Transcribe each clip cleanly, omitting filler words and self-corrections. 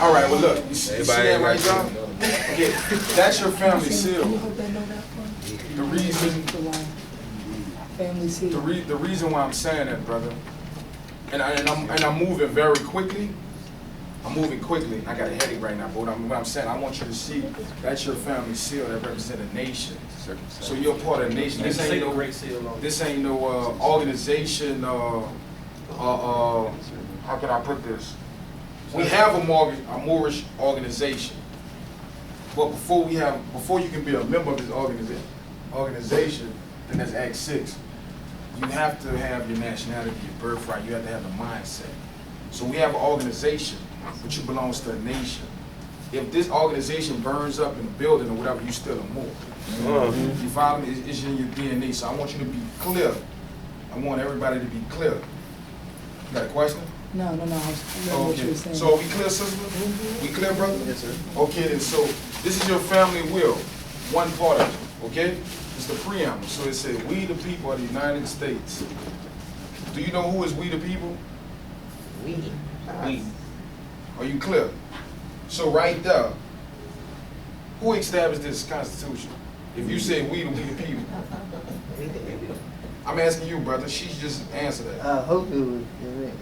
All right, well look, you see that right, y'all? Okay, that's your family seal. The reason why I'm saying that, brother, and I'm moving very quickly. I'm moving quickly. I got a headache right now, but what I'm saying, I want you to see that's your family seal that represents a nation. So you're part of the nation. This ain't no organization. How can I put this? We have a Moorish organization, but before you can be a member of this organization, then that's Act 6. You have to have your nationality, your birthright. You have to have the mindset. So we have an organization, which belongs to a nation. If this organization burns up in a building or whatever, you still a Moor. You follow me? It's in your DNA. So I want you to be clear. I want everybody to be clear. You got a question? No. I was what you were saying. So are we clear, sister? We clear, brother? Yes, sir. Okay, then. So this is your family will. One part of it. Okay? It's the preamble. So it says, "We the people of the United States." Do you know who is we the people? We. Are you clear? So right there, who established this Constitution? If you say we the people. I'm asking you, brother. She's just answer that. I hope it was.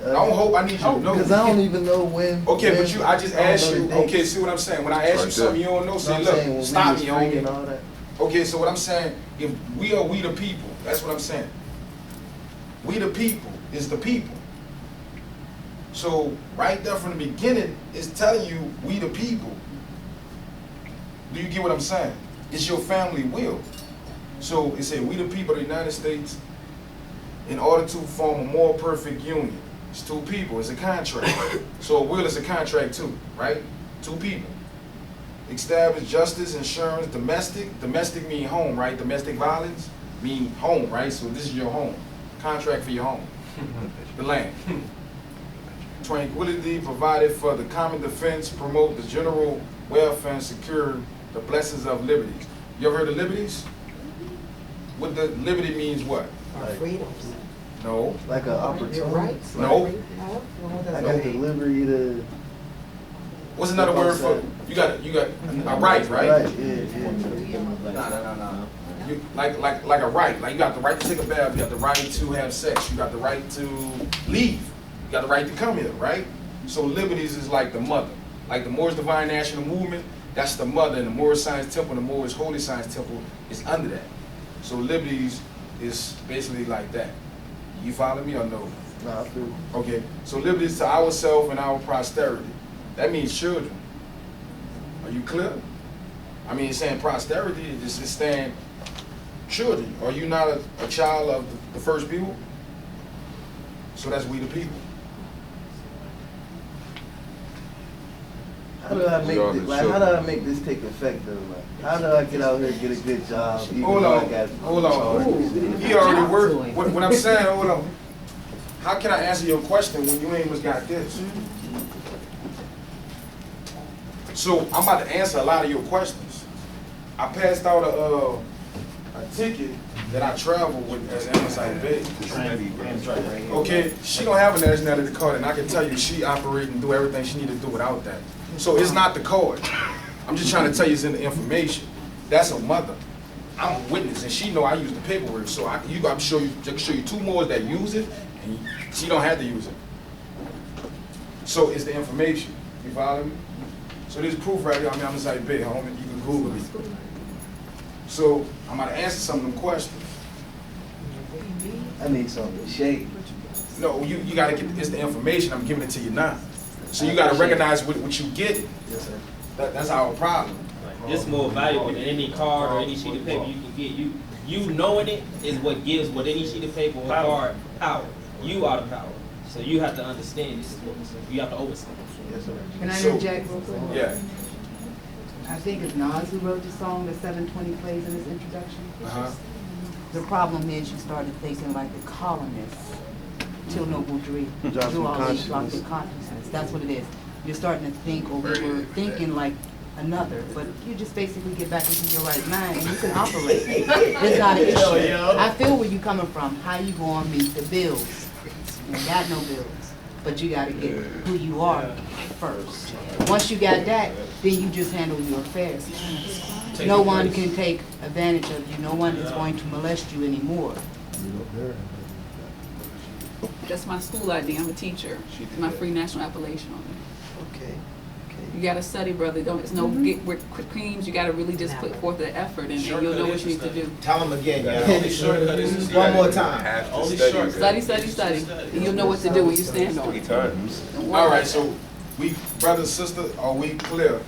I don't hope. I need you to know. Because I don't even know when. Okay, but I just asked you. Okay, see what I'm saying? When I ask you something you don't know, say, look, stop me, homie. Okay, so what I'm saying, if we are we the people, that's what I'm saying. We the people is the people. So right there from the beginning, it's telling you we the people. Do you get what I'm saying? It's your family will. So it said we the people of the United States in order to form a more perfect union. It's two people, it's a contract. So a will is a contract too, right? Two people. Establish justice, insurance, domestic mean home, right? Domestic violence mean home, right? So this is your home. Contract for your home. The land. Tranquility provided for the common defense, promote the general welfare and secure the blessings of liberties. You ever heard of liberties? What the liberty means what? Freedoms. No. Like an opportunity. Rights. No. I got the liberty to. What's another word for you got a right, right? Right, yeah. No. You, like a right. Like you got the right to take a bath, you got the right to have sex, you got the right to leave, you got the right to come here, right? So liberties is like the mother. Like the Moorish Divine National Movement, that's the mother, and the Moorish Science Temple, the Moorish Holy Science Temple is under that. So liberties is basically like that. You follow me or no? No, I feel. Okay, so liberties to ourselves and our posterity. That means children. Are you clear? I mean, it's saying posterity is saying children. Are you not a child of the first people? So that's we the people. How do I make this? Like, how do I make this take effect though? Like, how do I get out here and get a good job? Hold on. He already worked. What I'm saying, hold on. How can I answer your question when you ain't even got this? So I'm about to answer a lot of your questions. I passed out a ticket that I travel with as Amazon Bay. Okay, she don't have a nationality card, and I can tell you she operate and do everything she need to do without that. So it's not the card. I'm just trying to tell you it's in the information. That's a mother. I'm a witness, and she know I use the paperwork. So I can show you two more that use it, and she don't have to use it. So it's the information. You follow me? So there's proof right here. I mean, I'm inside big, homie. You can Google it. So I'm going to answer some of them questions. I need something to shake. No, you got to get, it's the information. I'm giving it to you now. So you got to recognize what you get. Yes, sir. That's our problem. It's more valuable than any card or any sheet of paper you can get. You knowing it is what gives what any sheet of paper or card power. You are the power. So you have to understand this. You have to overstand. Yes, sir. Can I interject real quick? Yeah. I think it's Nas who wrote the song that 720 plays in his introduction. The problem is you started thinking like the colonists till Noble Drew all these locked in consciousness. That's what it is. You're starting to think, or we were thinking like another, but you just basically get back into your right mind and you can operate. It's not an issue. I feel where you're coming from. How you gonna meet the bills? You got no bills. but you gotta get who you are first. Once you got that, then you just handle your affairs. No one can take advantage of you, no one is going to molest you anymore. That's my school ID. I'm a teacher. My free national appellation on it. Okay. You gotta study, brother. It's no get quick creams. You gotta really just put forth the effort, and you'll know what you need to do. Tell them again, The y'all. only shortcut is to study. One more time. Have to Only study. short- Study, and you'll know what to do when you stand on 3 it. times. Don't worry All about right, that. so we, brother, sister, are we clear?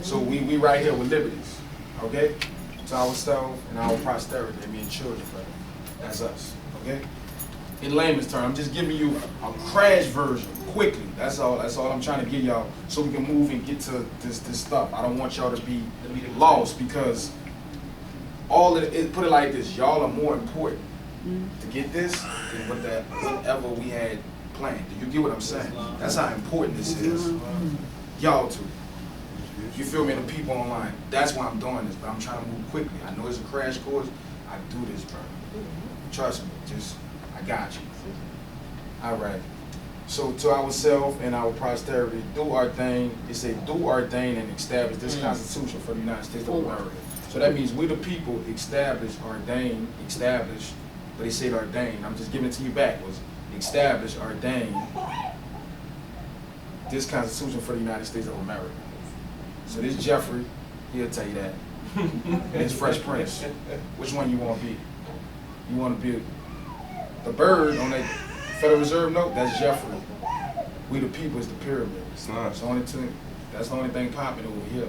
So we right here with liberties, okay? To ourselves and our posterity, I mean children, brother. That's us, okay? In layman's terms, I'm just giving you a crash version, quickly. That's all I'm trying to get y'all, so we can move and get to this stuff. I don't want y'all to be lost, because all of it, put it like this, y'all are more important to get this than whatever we had planned. Do you get what I'm saying? That's how important this is. Y'all too. You feel me? And the people online. That's why I'm doing this, but I'm trying to move quickly. I know it's a crash course. I do this, bro. Trust me. I got you. All right. So to ourselves and our posterity, do ordain. It say do ordain and establish this Constitution for the United States of America. So that means we the people establish, ordain, establish, but they said ordain. I'm just giving it to you backwards. Establish, ordain this Constitution for the United States of America. So this Jeffrey, he'll tell you that. And this Fresh Prince. Which one you want to be? You want to be the bird on that Federal Reserve note? That's Jeffrey. We the people is the pyramid. That's the only thing popping over here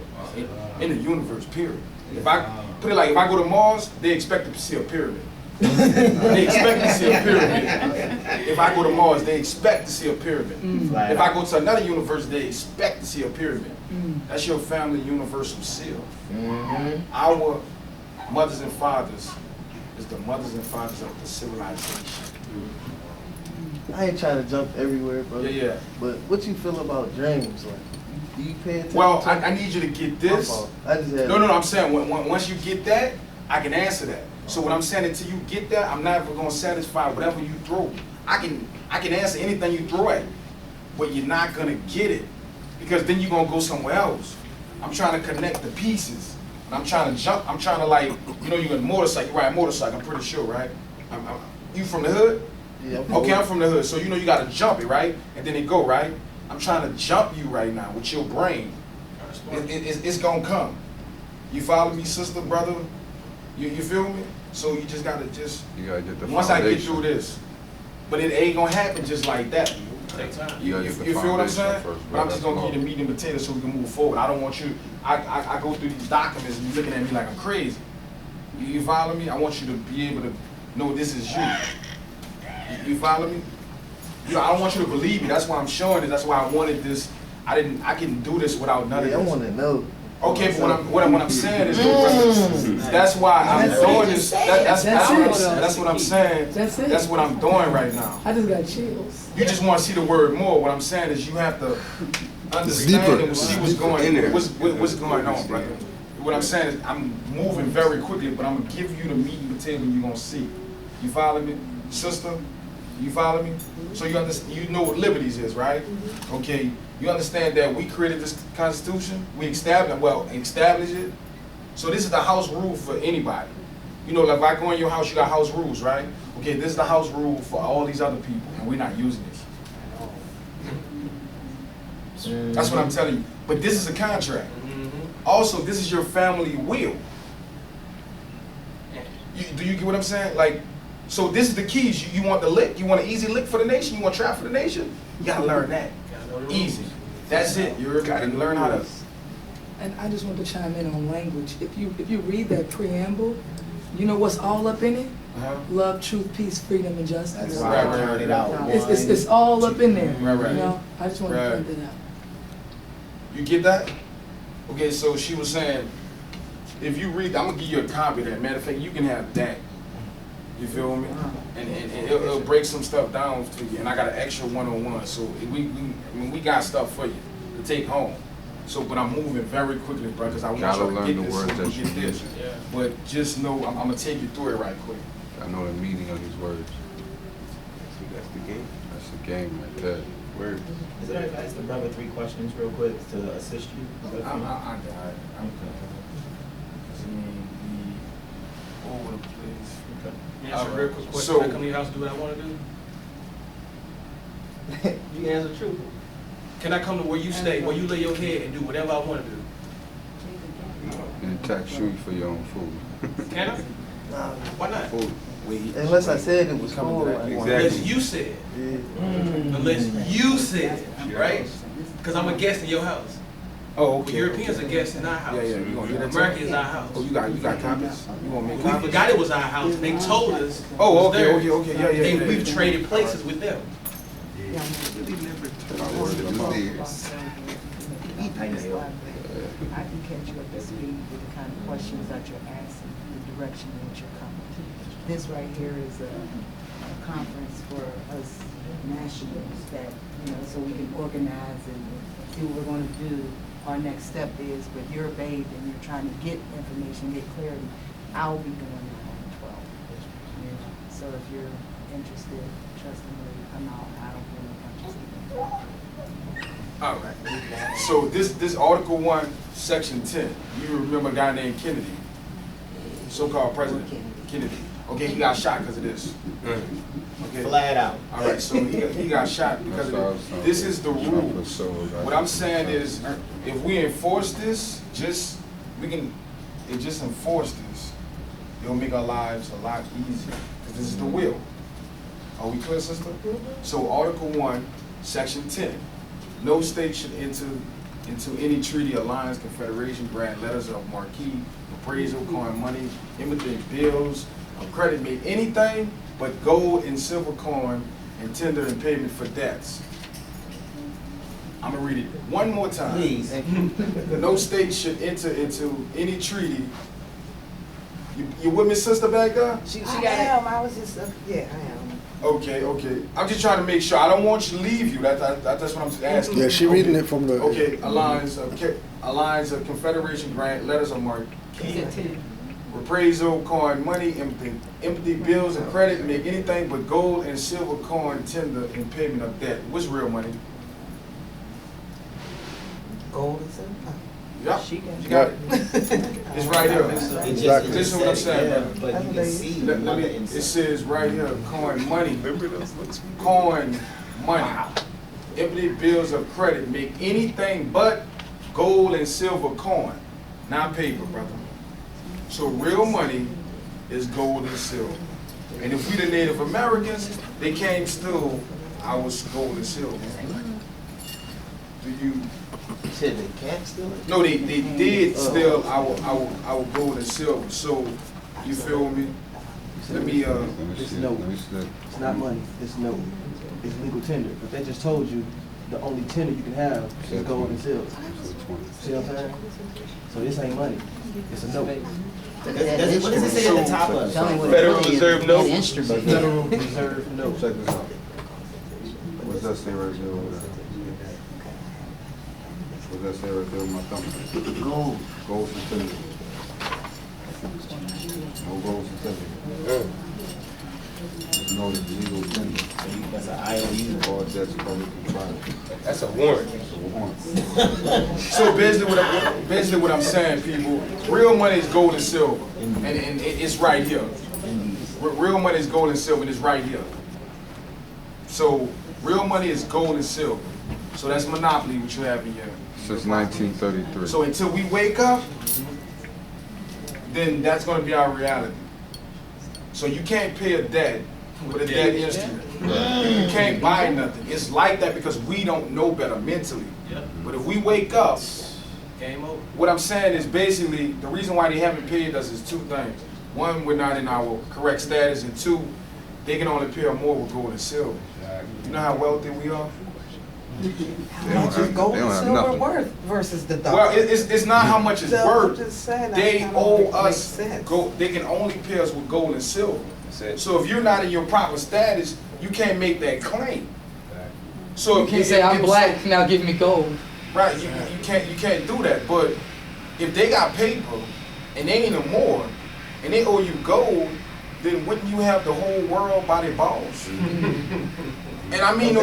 in the universe. Period. If I put it like, if I go to Mars, they expect to see a pyramid. They expect to see a pyramid. If I go to Mars, they expect to see a pyramid. If I go to another universe, they expect to see a pyramid. That's your family universal seal. Our mothers and fathers is the mothers and fathers of the civilization. I ain't trying to jump everywhere, bro. Yeah. But what you feel about dreams? Like, do you pay attention? Well, to I need you to get this. I just had No, I'm saying once you get that, I can answer that. So what I'm saying, until you get that, I'm never gonna satisfy whatever you throw. I can answer anything you throw at me, but you're not gonna get it, because then you're gonna go somewhere else. I'm trying to connect the pieces, and I'm trying to jump. I'm trying to, like, you know, you're in a motorcycle. You ride a motorcycle. I'm pretty sure, right? You from the hood? Yeah. Okay, I'm from the hood. So you know you gotta jump it, right? And then it go, right? I'm trying to jump you right now with your brain. It's gonna come. You follow me, sister, brother? You feel me? So you just gotta You gotta get the once I get foundation. through this, but it ain't gonna happen just like that. Take time. You gotta You get the feel what I'm foundation saying? first, But I'm bro. just gonna give you the meat and potatoes so we can move forward. I don't want you. I go through these documents and you're looking at me like I'm crazy. You follow me? I want you to be able to know this is you. You follow me? You know, I don't want you to believe me. That's why I'm showing it. That's why I wanted this. I couldn't do this without none of I this. want to know. Okay, but what I'm saying is, that's why I'm doing this. That's what I'm saying. That's it. That's what I'm doing right now. I just got chills. You just want to see the word more. What I'm saying is, you have to understand and see what's going on, brother. What I'm saying is, I'm moving very quickly, but I'm gonna give you the meat and potato, and you're gonna see. You follow me, sister? You follow me? So you understand? You know what liberties is, right? Okay. You understand that we created this Constitution? We established it. So this is the house rule for anybody. You know, like if I go in your house, you got house rules, right? Okay, this is the house rule for all these other people, and we're not using this. That's what I'm telling you. But this is a contract. Also, this is your family will. Do you get what I'm saying? Like, so this is the keys. You want the lick? You want an easy lick for the nation? You want trap for the nation? You gotta learn that. Easy. That's it. You're gotta learn how to. And I just want to chime in on language. If you read that preamble, you know what's all up in it? Love, truth, peace, freedom, and justice. Right. It's all up in there. Right. You know, I just want to point that out. You get that? Okay, so she was saying, if you read, I'm gonna give you a copy of that. Matter of fact, you can have that. You feel me? And it'll break some stuff down for you. And I got an extra one-on-one, so we got stuff for you to take home. So, but I'm moving very quickly, bro, because I want you to get this. So we can get this. But just know, I'm gonna take you through it right quick. I know the meaning of these words. That's the game. That's the game right there. Word. Is it alright if I ask the brother 3 questions real quick to assist you? I got it. I'm good. All over the place. Okay. May I ask a real quick question? Can I come to your house and do what I want to do? You can answer truthful. Can I come to where you stay, where you lay your head and do whatever I want to do? And tax you for your own food. Can I? Why not? Food. Unless I said it was Coming to cool. that. Unless you said. Unless you said, right? Because I'm a guest in your house. Oh, okay. Europeans are guests in our house. Yeah, you gonna get that? America is our house. Oh, you got copies? You want me We copies? forgot it was our house. They told us. Oh, it was theirs. okay. Yeah. And we've traded places with them. I can catch you up to speed with the kind of questions that you're asking, the direction in which you're coming. This right here is a conference for us nationals that, so we can organize and see what we're going to do. Our next step is, but you're a babe and you're trying to get information, get clarity. I'll be doing that on the 12th. So if you're interested, trust me, I'm out. I don't really want you. All right. So this Article 1, Section 10. You remember a guy named Kennedy, so-called President Kennedy. Okay, he got shot because of this. Okay. Flat out. All right. So he got shot because of this. This is the rule. What I'm saying is, if we enforce this, it just enforce this. It'll make our lives a lot easier because this is the will. Are we clear, sister? So Article 1, Section 10. No state should enter into any treaty, alliance, confederation, grant letters of marque, appraisal, coin money, imitate bills, of credit, make anything but gold and silver coin and tender in payment for debts. I'm gonna read it one more time. Please. No state should enter into any treaty. You with me, sister, back there? She got it. I was just, yeah, I am. Okay. I'm just trying to make sure. I don't want you to leave you. That's what I'm asking. Yeah, she reading it from the. Okay, alliance of confederation, grant letters of marque, appraisal, coin money, empty bills and credit, make anything but gold and silver coin tender in payment of debt. What's real money? Gold and silver. Yep, you got it. It's right here. Exactly. This is what I'm saying, brother. But you can see It says right here, coin money. Coin money. Empty bills of credit, make anything but gold and silver coin, not paper, brother. So real money is gold and silver. And if we the Native Americans, they can't steal our gold and silver. Do you? You said they can't steal it? No, they did steal our gold and silver. So you feel me? Let me This note, it's not money, this note, it's legal tender. But they just told you the only tender you can have is gold and silver. See what I'm saying? So this ain't money, it's a note. What does it say at the top of it? Federal Reserve note. Federal Reserve note. Check this out. What's that say right there? What's that say right there with my thumb? Gold. Gold certificate. No gold certificate. No legal tender. That's an IOU. Or that's public contrivance. That's a warrant. It's a warrant. So basically what I'm saying, people, real money is gold and silver, and it's right here. Real money is gold and silver, and it's right here. So real money is gold and silver. So that's monopoly what you have in your. Since 1933. So until we wake up, then that's going to be our reality. So you can't pay a debt with a debt instrument. You can't buy nothing. It's like that because we don't know better mentally. But if we wake up, Game over. what I'm saying is basically the reason why they haven't paid us is two things. One, we're not in our correct status, and two, they can only pay us more with gold and silver. You know how wealthy we are? How much is gold and silver nothing. worth versus the dollar? Well, it's not how much it's So, worth. I'm just saying, that They kinda owe makes us sense. gold. They can only pay us with gold and silver. That's it. So if you're not in your proper status, you can't make that claim. So You if can't say I'm black, now give me gold. Right, you can't do that. But if they got paper and they need a more and they owe you gold, then wouldn't you have the whole world by their balls? And I mean no